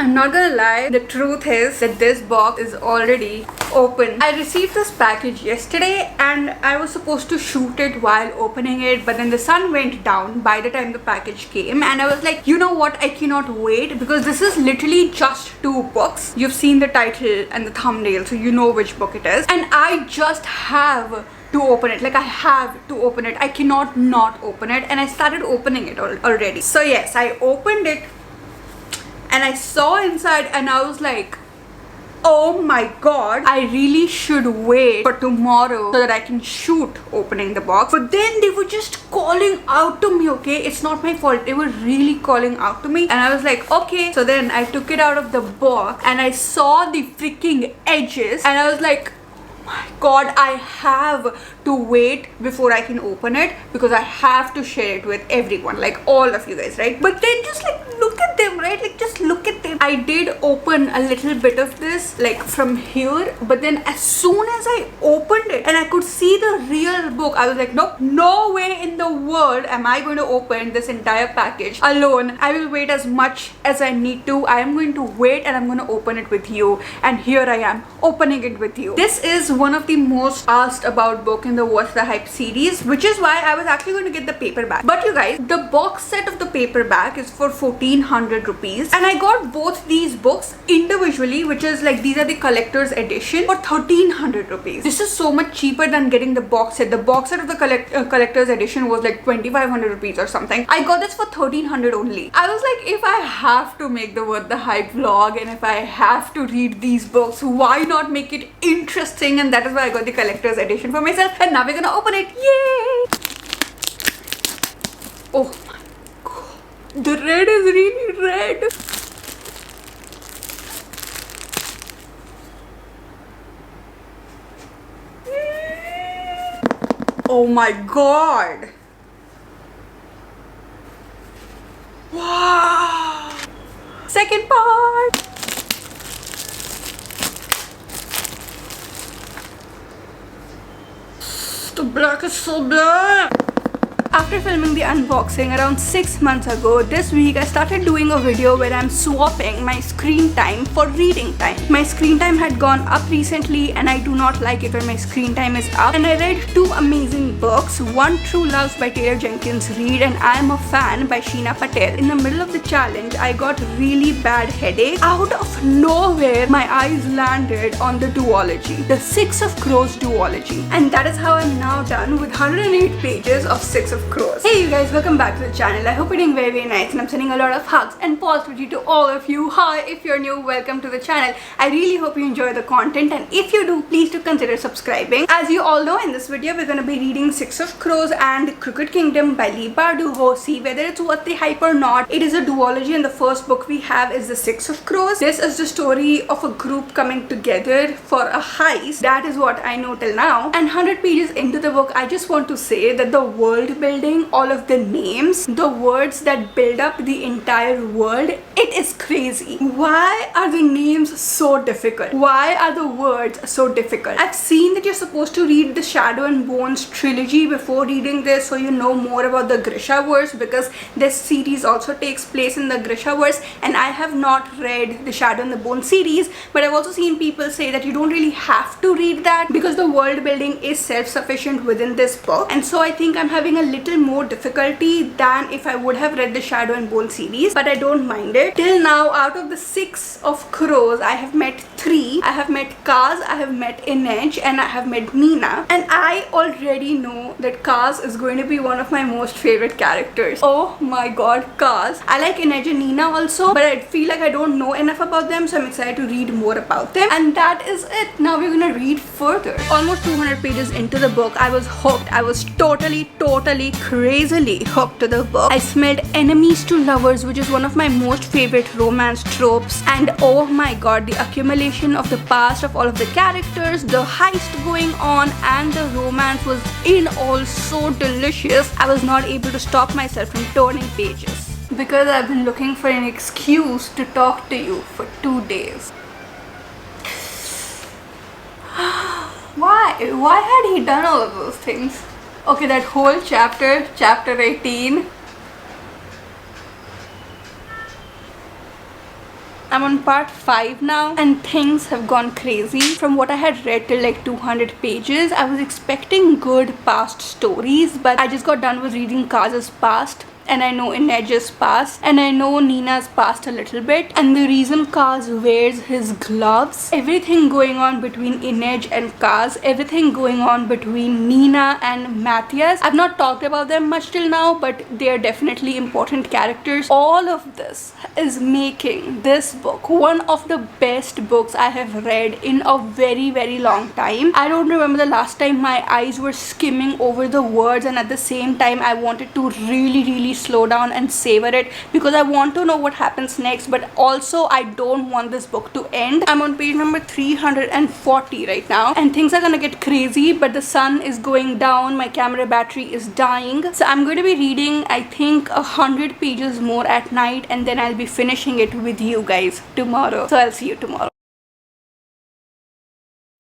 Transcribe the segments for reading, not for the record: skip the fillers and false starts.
I'm not gonna lie, the truth is that this box is already open. I received this package yesterday and I was supposed to shoot it while opening it, but then the sun went down by the time the package came, and I was like, you know what, I cannot wait, because this is literally just 2 books. You've seen the title and the thumbnail, so you know which book it is, and I just have to open it. Like, I have to open it. I cannot not open it, and I started opening it already. So yes, I opened it and I saw inside and I was like, oh my god, I really should wait for tomorrow so that I can shoot opening the box. But then they were just calling out to me, okay? It's not my fault. They were really calling out to me, and I was like, okay. So then I took it out of the box and I saw the freaking edges, and I was like, oh my god, I have to wait before I can open it, because I have to share it with everyone, like all of you guys, right? But then just like look at them, right? Like just look at them. I did open a little bit of this like from here, but then as soon as I opened it and I could see the real book, I was like, nope, no way in the world am I going to open this entire package alone. I will wait as much as I need to. I am going to wait and I'm going to open it with you, and here I am opening it with you. This is one of the most asked about book in the What's the Hype series, which is why I was actually going to get the paperback. But you guys, the box set of the paperback is for 1400 rupees, and I got both these books individually, which is like, these are the collector's edition, for 1300 rupees. This is so much cheaper than getting the box set. The box set of the collector's edition was like 2500 rupees or something. I got this for 1300 only. I was like, if I have to make the What the Hype vlog and if I have to read these books, why not make it interesting? And that is why I got the collector's edition for myself, and now we're gonna open it. Yay! Oh my god, the red is really red. Oh my god. Wow. Second part. The black is so black. After filming the unboxing around 6 months ago, this week I started doing a video where I'm swapping my screen time for reading time. My screen time had gone up recently and I do not like it when my screen time is up. And I read 2 amazing books, one True Love by Taylor Jenkins Reid and I Am a Fan by Sheena Patel. In the middle of the challenge, I got really bad headache. Out of nowhere, my eyes landed on the duology, the 6 of Crows duology. And that is how I'm now done with 108 pages of 6 of Crows. Hey you guys, welcome back to the channel. I hope you're doing very nice, and I'm sending a lot of hugs and positivity to all of you. Hi, if you're new, welcome to the channel. I really hope you enjoy the content, and if you do, please do consider subscribing. As you all know, in this video we're going to be reading 6 of Crows and Crooked Kingdom by Leigh Bardugo. See whether it's worth the hype or not. It is a duology, and the first book we have is the 6 of Crows. This is the story of a group coming together for a heist. That is what I know till now. And 100 pages into the book, I just want to say that the world building, all of the names, the words that build up the entire world, it is crazy. Why are the names so difficult? Why are the words so difficult? I've seen that you're supposed to read the Shadow and Bones trilogy before reading this, so you know more about the Grishaverse, because this series also takes place in the Grishaverse, and I have not read the Shadow and the Bone series, but I've also seen people say that you don't really have to read that because the world building is self-sufficient within this book. And so I think I'm having a little more difficulty than if I would have read the Shadow and Bone series, but I don't mind it. Till now, out of the 6 of Crows, I have met 3. I have met Kaz, I have met Inej, and I have met Nina, and I already know that Kaz is going to be one of my most favorite characters. Oh my god, Kaz. I like Inej and Nina also, but I feel like I don't know enough about them, so I'm excited to read more about them. And that is it. Now we're gonna read further. Almost 200 pages into the book, I was hooked. I was totally crazily hooked to the book. I smelled enemies to lovers, which is one of my most favorite romance tropes, and oh my god, the accumulation of the past of all of the characters, the heist going on, and the romance was in all so delicious. I was not able to stop myself from turning pages because I've been looking for an excuse to talk to you for 2 days. Why had he done all of those things? Okay, that whole chapter 18, I'm on part 5 now and things have gone crazy. From what I had read till like 200 pages, I was expecting good past stories, but I just got done with reading Kaz's past. And I know Inej's past, and I know Nina's past a little bit, and the reason Kaz wears his gloves, everything going on between Inej and Kaz, everything going on between Nina and Matthias. I've not talked about them much till now, but they are definitely important characters. All of this is making this book one of the best books I have read in a very, very long time. I don't remember the last time my eyes were skimming over the words, and at the same time I wanted to really slow down and savor it, because I want to know what happens next, but also I don't want this book to end. I'm on page number 340 right now, and things are gonna get crazy, but the sun is going down, my camera battery is dying, so I'm going to be reading I think 100 pages more at night, and then I'll be finishing it with you guys tomorrow. So I'll see you tomorrow.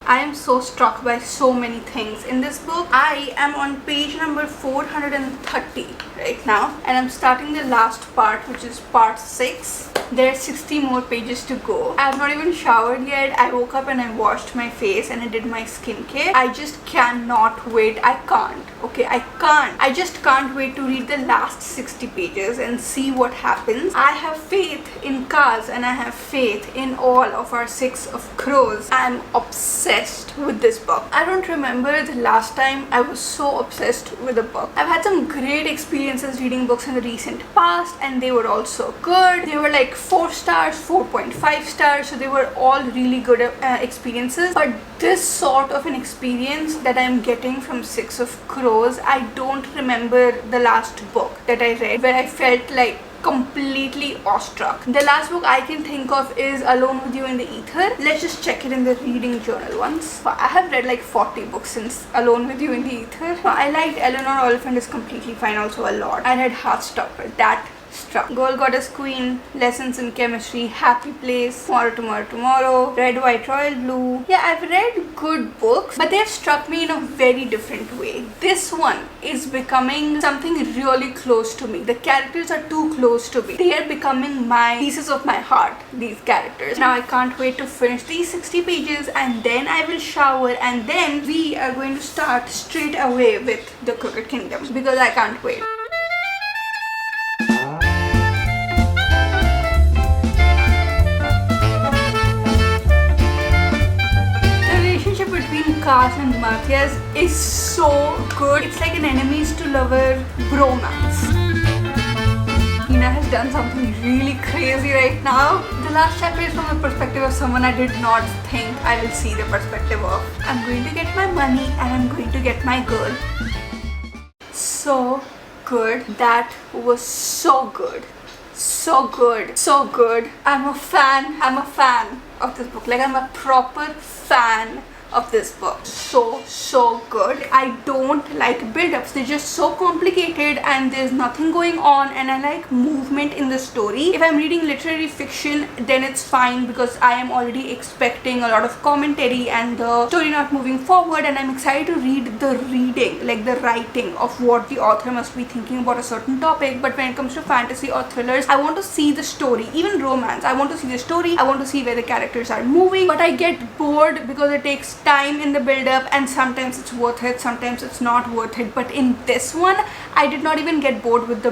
I am so struck by so many things in this book. I am on page number 430 right now, and I'm starting the last part, which is part 6. There are 60 more pages to go. I have not even showered yet. I woke up and I washed my face and I did my skincare. I just cannot wait. I can't. Okay, I can't. I just can't wait to read the last 60 pages and see what happens. I have faith in Kaz and I have faith in all of our 6 of crows. I'm obsessed with this book. I don't remember the last time I was so obsessed with a book. I've had some great experiences reading books in the recent past, and they were all so good. They were like 4 stars, 4.5 stars, so they were all really good experiences. But this sort of an experience that I'm getting from 6 of Crows, I don't remember the last book that I read where I felt like completely awestruck. The last book I can think of is Alone with You in the Ether. Let's just check it in the reading journal once. I have read like 40 books since Alone with You in the Ether. I liked Eleanor Oliphant is Completely Fine also a lot. I read Heartstopper. That struck. Girl Goddess Queen, Lessons in Chemistry, Happy Place, Tomorrow, Red, White, Royal Blue. Yeah, I've read good books, but they've struck me in a very different way. This one is becoming something really close to me. The characters are too close to me. They are becoming my pieces of my heart, these characters. Now I can't wait to finish these 60 pages, and then I will shower, and then we are going to start straight away with The Crooked Kingdom, because I can't wait. Kaz and Matthias is so good. It's like an enemies to lover bromance. Nina has done something really crazy right now. The last chapter is from the perspective of someone I did not think I will see the perspective of. I'm going to get my money and I'm going to get my girl. So good. That was so good. So good. So good. I'm a fan of this book. Like, I'm a proper fan of this book. So good. I don't like build-ups. They're just so complicated and there's nothing going on, and I like movement in the story. If I'm reading literary fiction, then it's fine because I am already expecting a lot of commentary and the story not moving forward, and I'm excited to read the reading, like the writing of what the author must be thinking about a certain topic. But when it comes to fantasy or thrillers, I want to see the story. Even romance, I want to see the story. I want to see where the characters are moving, but I get bored because it takes time in the build-up, and sometimes it's worth it, sometimes it's not worth it. But in this one, I did not even get bored with the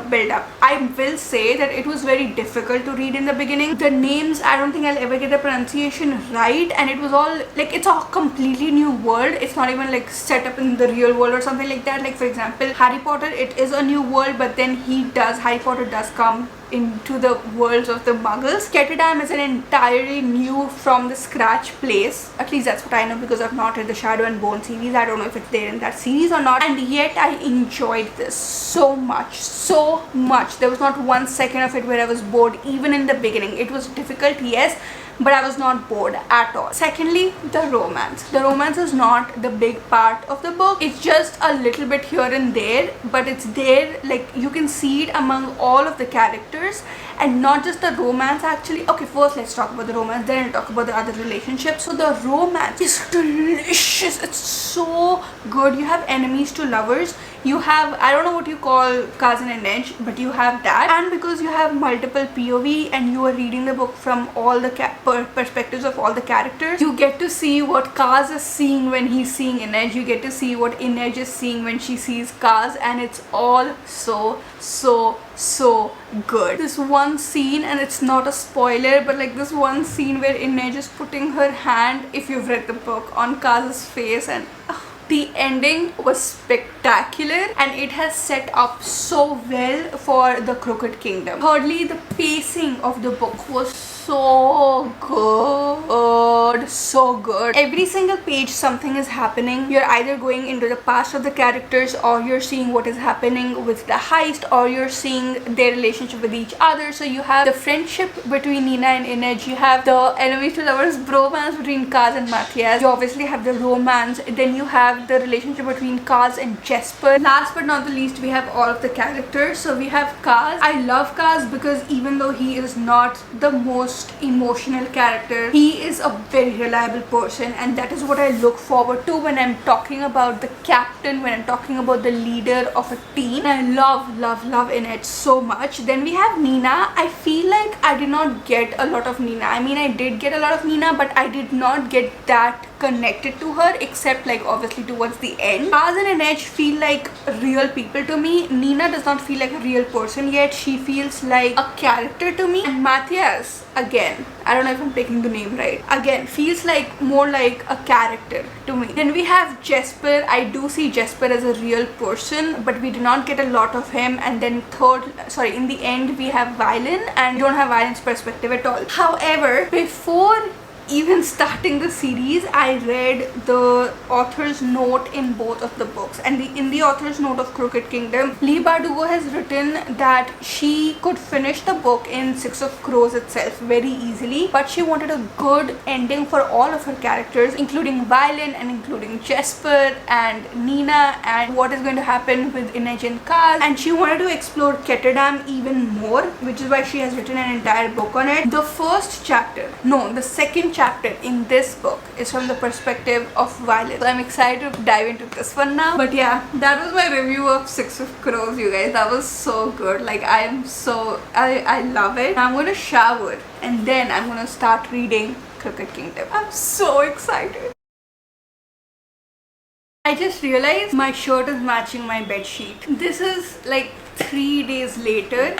build-up. I will say that it was very difficult to read in the beginning. The names, I don't think I'll ever get the pronunciation right, and it was all like, it's a completely new world. It's not even like set up in the real world or something like that. Like, for example, Harry Potter, it is a new world, but then Harry Potter does come into the worlds of the Muggles. Ketterdam is an entirely new from the scratch place. At least that's what I know, because I've not read the Shadow and Bone series. I don't know if it's there in that series or not. And yet I enjoyed this so much. So much. There was not 1 second of it where I was bored, even in the beginning. It was difficult, yes, but I was not bored at all. Secondly, the romance. The romance is not the big part of the book. It's just a little bit here and there, but it's there, like you can see it among all of the characters, and not just the romance actually. Okay, first let's talk about the romance, then I'll talk about the other relationships. So the romance is delicious. It's so good. You have enemies to lovers. You have, I don't know what you call Kaz and Edge, but you have that. And because you have multiple POV and you are reading the book from all the perspectives of all the characters, you get to see what Kaz is seeing when he's seeing Inej. You get to see what Inej is seeing when she sees Kaz, and it's all so good. This one scene, and it's not a spoiler, but like this one scene where Inej is putting her hand, if you've read the book, on Kaz's face, and the ending was spectacular, and it has set up so well for the Crooked Kingdom. Thirdly, the pacing of the book was so good. Every single page something is happening. You're either going into the past of the characters, or you're seeing what is happening with the heist, or you're seeing their relationship with each other. So you have the friendship between Nina and Inej, you have the enemies to lovers bromance between Kaz and Matthias, you obviously have the romance, then you have the relationship between Kaz and Jesper. Last but not the least, we have all of the characters. So we have Kaz. I love Kaz because even though he is not the most emotional character, he is a very reliable person, and that is what I look forward to when I'm talking about the captain, when I'm talking about the leader of a team. And I love Inej so much. Then we have Nina. I feel like I did not get a lot of Nina. I mean, I did get a lot of Nina, but I did not get that connected to her, except like obviously towards the end. Kaz and Inej feel like real people to me. Nina does not feel like a real person yet. She feels like a character to me. And Matthias, again, I don't know if I'm taking the name right, again feels like more like a character to me. Then we have Jesper. I do see Jesper as a real person, but we do not get a lot of him. And then in the end we have Violin, and we don't have Violin's perspective at all. However, before even starting the series, I read the author's note in both of the books, and in the author's note of Crooked Kingdom, Leigh Bardugo has written that she could finish the book in Six of Crows itself very easily, but she wanted a good ending for all of her characters, including Violin and including Jesper and Nina, and what is going to happen with Inej and Kaz, and she wanted to explore Ketterdam even more, which is why she has written an entire book on it. The second chapter in this book is from the perspective of Violet. So I'm excited to dive into this one now. But yeah, that was my review of Six of Crows, you guys. That was so good. Like, I love it. I'm gonna shower and then I'm gonna start reading Crooked Kingdom. I'm so excited. I just realized my shirt is matching my bed sheet. This is like 3 days later.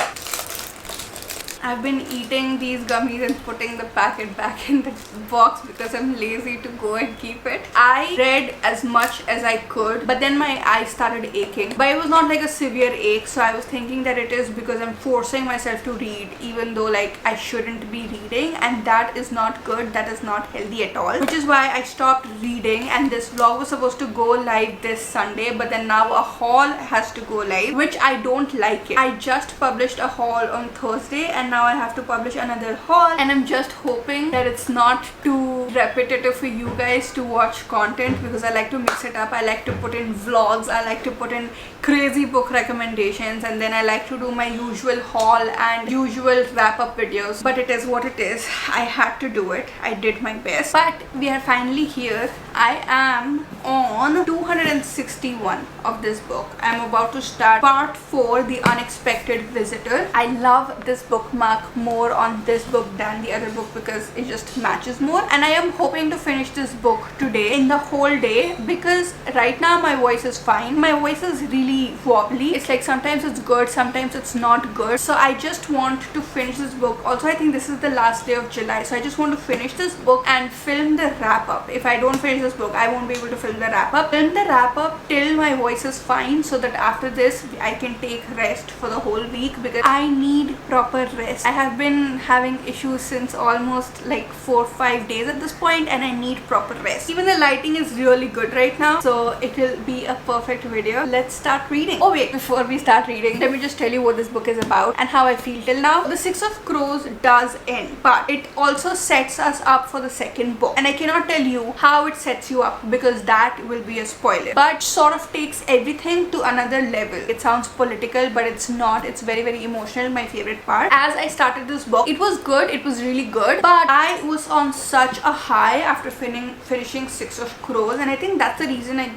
I've been eating these gummies and putting the packet back in the box because I'm lazy to go and keep it. I read as much as I could, but then my eyes started aching. But it was not like a severe ache, so I was thinking that it is because I'm forcing myself to read even though like I shouldn't be reading, and that is not good. That is not healthy at all, which is why I stopped reading. And this vlog was supposed to go live this Sunday, but then now a haul has to go live, which I don't like it. I just published a haul on Thursday, and now I have to publish another haul, and I'm just hoping that it's not too repetitive for you guys to watch content, because I like to mix it up. I like to put in vlogs, I like to put in crazy book recommendations, and then I like to do my usual haul and usual wrap-up videos. But it is what it is. I had to do it. I did my best. But we are finally here. I am on 261 of this book. I'm about to start part 4, The Unexpected Visitor. I love this bookmark more on this book than the other book because it just matches more, and I am hoping to finish this book today in the whole day, because right now my voice is fine. My voice is really wobbly. It's like sometimes it's good, sometimes it's not good. So I just want to finish this book. Also, I think this is the last day of July, so I just want to finish this book and film the wrap up. If I don't finish this book, I won't be able to film the wrap up. Film the wrap up till my voice is fine, so that after this I can take rest for the whole week, because I need proper rest. I have been having issues since almost like 4-5 days at this point, and I need proper rest. Even the lighting is really good right now, so it will be a perfect video. Let's start reading. Oh wait, before we start reading, let me just tell you what this book is about and how I feel till now. The Six of Crows does end, but it also sets us up for the second book, and I cannot tell you how it sets sets you up, because that will be a spoiler, but sort of takes everything to another level. It sounds political, but it's not. It's very, very emotional. My favorite part. As I started this book, it was good, it was really good, but I was on such a high after finishing Six of Crows, and I think that's the reason I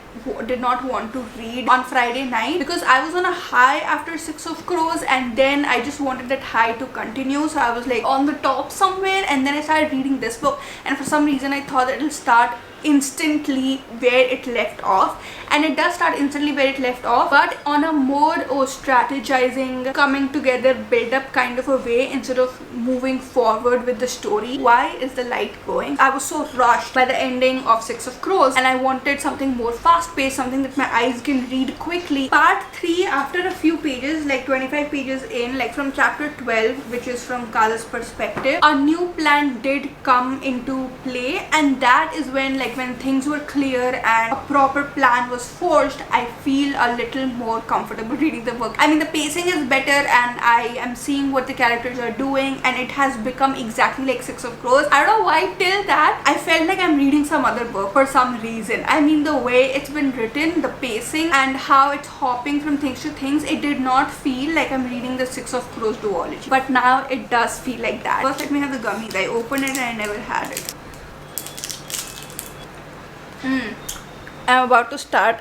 did not want to read on Friday night, because I was on a high after Six of Crows, and then I just wanted that high to continue. So I was like on the top somewhere, and then I started reading this book, and for some reason I thought that it'll start instantly where it left off, and it does start instantly where it left off, but on a more strategizing, coming together, build up kind of a way, instead of moving forward with the story. Why is the light going? I was so rushed by the ending of Six of Crows, and I wanted something more fast paced, something that my eyes can read quickly. Part 3, after a few pages, like 25 pages in, like from chapter 12, which is from Kala's perspective, a new plan did come into play, and that is when, like, when things were clear and a proper plan was forged, I feel a little more comfortable reading the book. I mean, the pacing is better, and I am seeing what the characters are doing, and it has become exactly like Six of Crows. I don't know why till that I felt like I'm reading some other book for some reason. I mean, the way it's been written, the pacing, and how it's hopping from things to things, it did not feel like I'm reading the Six of Crows duology, but now it does feel like that. First, let me have the gummies. I opened it and I never had it. I'm about to start.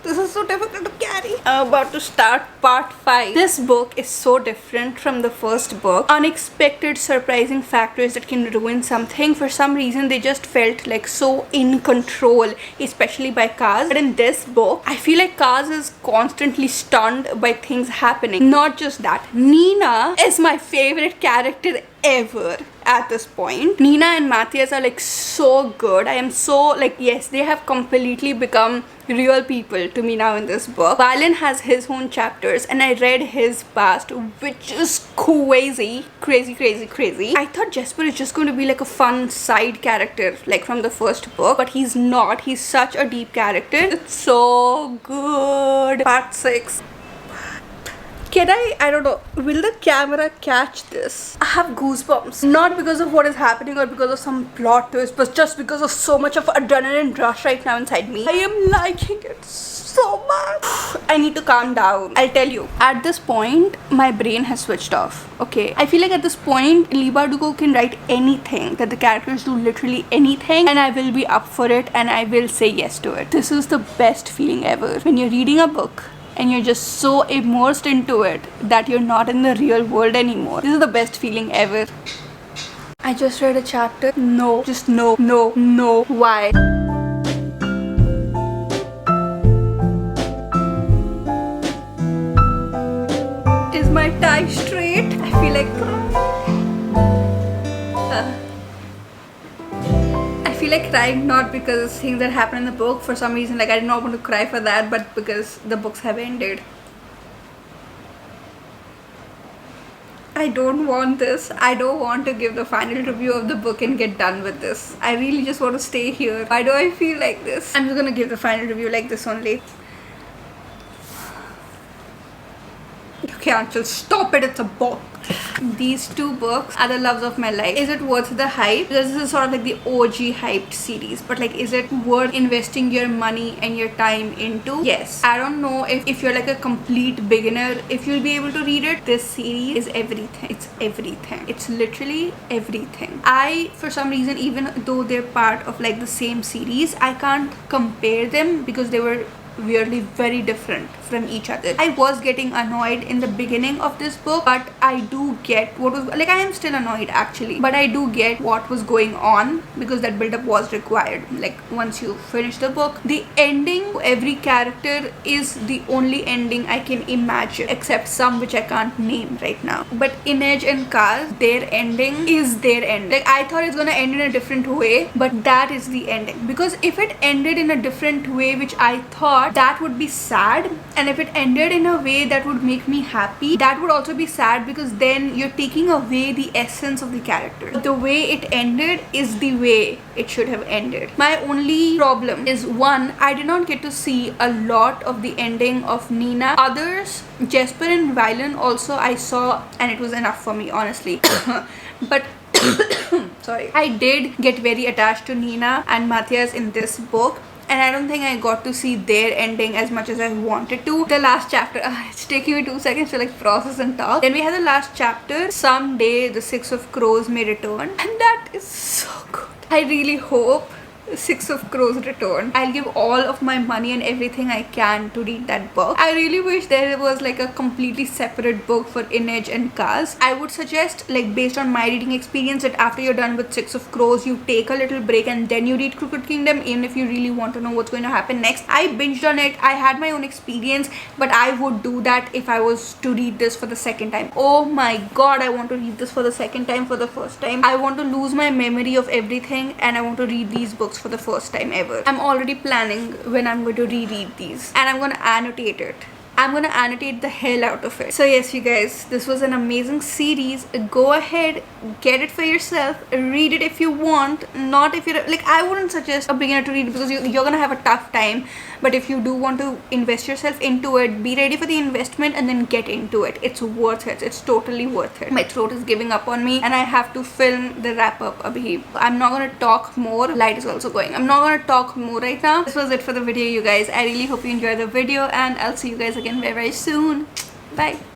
This is so difficult to carry. I'm about to start part 5. This book is so different from the first book. Unexpected, surprising factors that can ruin something. For some reason, they just felt like so in control, especially by Kaz. But in this book, I feel like Kaz is constantly stunned by things happening. Not just that, Nina is my favorite character ever at this point. Nina and Matthias are like so good. I am so like, yes, they have completely become real people to me now in this book. Valen has his own chapters, and I read his past, which is crazy. I thought Jesper is just going to be like a fun side character, like from the first book, but he's not. He's such a deep character. It's so good. Part 6. Can I don't know, will the camera catch this? I have goosebumps. Not because of what is happening or because of some plot twist, but just because of so much of adrenaline rush right now inside me. I am liking it so much. I need to calm down. I'll tell you. At this point, my brain has switched off. Okay. I feel like at this point, Leigh Bardugo can write anything, that the characters do literally anything, and I will be up for it, and I will say yes to it. This is the best feeling ever. When you're reading a book, and you're just so immersed into it that you're not in the real world anymore. This is the best feeling ever. I just read a chapter. No. Just no. Why? Is my tie straight? I feel like crying, not because of things that happen in the book. For some reason, like, I did not want to cry for that, but because the books have ended. I don't want this. I don't want to give the final review of the book and get done with this. I really just want to stay here. Why do I feel like this? I'm just gonna give the final review like this only. Okay, Anchal, stop it. It's a book. These two books are the loves of my life. Is it worth the hype? This is sort of like the OG hyped series, but like, is it worth investing your money and your time into? Yes. I don't know if you're like a complete beginner, if you'll be able to read it. This series is everything. It's everything. It's literally everything. I, for some reason, even though they're part of like the same series, I can't compare them because they were weirdly very different from each other. I was getting annoyed in the beginning of this book, but I do get what was, like, I am still annoyed actually, but I do get what was going on because that build-up was required. Like, once you finish the book, the ending to every character is the only ending I can imagine, except some which I can't name right now. But Inej and Kaz, their ending is their end. Like, I thought it's gonna end in a different way, but that is the ending. Because if it ended in a different way, which I thought, that would be sad, and if it ended in a way that would make me happy, that would also be sad, because then you're taking away the essence of the character. The way it ended is the way it should have ended. My only problem is, one, I did not get to see a lot of the ending of Nina. Others, Jesper and Valen also I saw, and it was enough for me, honestly. But sorry. I did get very attached to Nina and Matthias in this book, and I don't think I got to see their ending as much as I wanted to. The last chapter, it's taking me 2 seconds to like process and talk. Then we had the last chapter, someday the Six of Crows may return, and that is so good. I really hope Six of Crows return. I'll give all of my money and everything I can to read that book. I really wish there was like a completely separate book for Inej and Kaz. I would suggest, like based on my reading experience, that after you're done with Six of Crows, you take a little break and then you read Crooked Kingdom, even if you really want to know what's going to happen next. I binged on it. I had my own experience, but I would do that if I was to read this for the second time. Oh my god, I want to read this for the second time, for the first time. I want to lose my memory of everything, and I want to read these books for the first time ever. I'm already planning when I'm going to reread these, and I'm going to annotate it. I'm gonna annotate the hell out of it. So yes, you guys, this was an amazing series. Go ahead, get it for yourself, read it if you want. Not if you're like, I wouldn't suggest a beginner to read, because you're gonna have a tough time. But if you do want to invest yourself into it, be ready for the investment and then get into it. It's worth it. It's totally worth it. My throat is giving up on me and I have to film the wrap up abhi. I'm not gonna talk more. Light is also going. I'm not gonna talk more right now. This was it for the video, you guys. I really hope you enjoyed the video, and I'll see you guys again very, very soon. Bye.